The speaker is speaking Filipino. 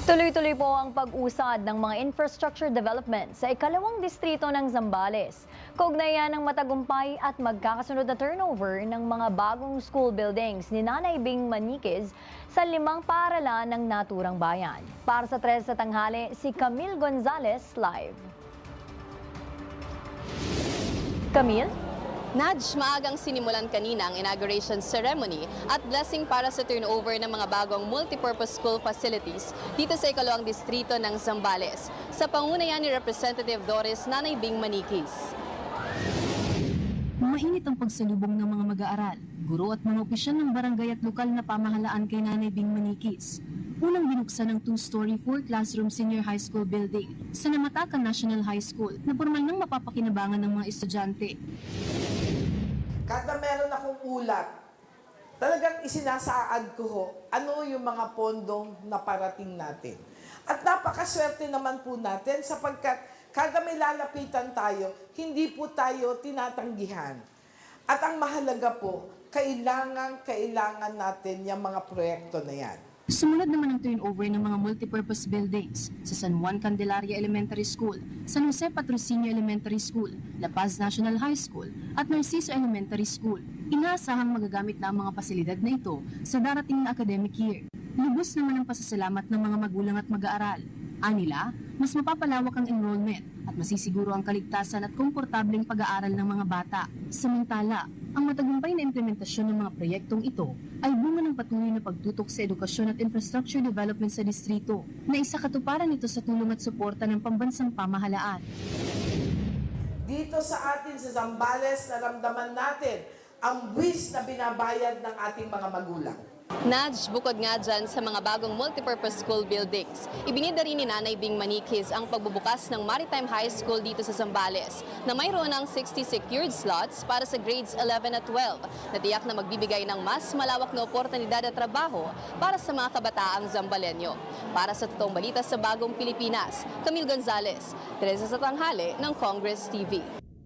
Tuloy-tuloy po ang pag-usad ng mga infrastructure development sa ikalawang distrito ng Zambales. Kaugnayan ng matagumpay at magkakasunod na turnover ng mga bagong school buildings ni Nanay Bing Maniquez sa 5 paaralan ng naturang bayan. Para sa 3 sa tanghali, si Camille Gonzalez live. Camille? Nadj, maagang sinimulan kanina ang inauguration ceremony at blessing para sa turnover ng mga bagong multipurpose school facilities dito sa ikalawang distrito ng Zambales sa pangunayan ni Representative Doris Nanay Bing Maniquez. Mainit ang pagsalubong ng mga mag-aaral, guro at mga opisyal ng barangay at lokal na pamahalaan kay Nanay Bing Maniquez. Unang binuksan ng 2-story 4-classroom senior high school building sa Namatacan National High School na formal nang mapapakinabangan ng mga estudyante. Kada meron akong ulat, talagang isinasaad ko ho, ano yung mga pondong naparating natin. At napakaswerte naman po natin sapagkat kada may lalapitan tayo, hindi po tayo tinatanggihan. At ang mahalaga po, kailangan natin yung mga proyekto na yan. Sumunod naman ang turnover ng mga multipurpose buildings sa San Juan Candelaria Elementary School, San Jose Patrocinio Elementary School, La Paz National High School at Narciso Elementary School. Inaasahang magagamit na ang mga pasilidad na ito sa darating na academic year. Lubos naman ang pasasalamat ng mga magulang at mag-aaral. Anila, mas mapapalawak ang enrollment at masisiguro ang kaligtasan at komportableng pag-aaral ng mga bata. Samantala, ang matagumpay na implementasyon ng mga proyektong ito ay bunga ng patuloy na pagtutok sa edukasyon at infrastructure development sa distrito na isa katuparan nito sa tulong at suporta ng pambansang pamahalaan. Dito sa atin sa Zambales, naramdaman natin ang buwis na binabayad ng ating mga magulang. Nadj, bukod nga dyan sa mga bagong multipurpose school buildings, ibinida rin ni Nanay Bing Maniquez ang pagbubukas ng Maritime High School dito sa Zambales na mayroon ng 60 secured slots para sa grades 11 at 12 na tiyak na magbibigay ng mas malawak na oportunidad at trabaho para sa mga kabataang Zambalenyo. Para sa totoong balita sa Bagong Pilipinas, Camille Gonzalez, 13 sa tanghali ng Congress TV.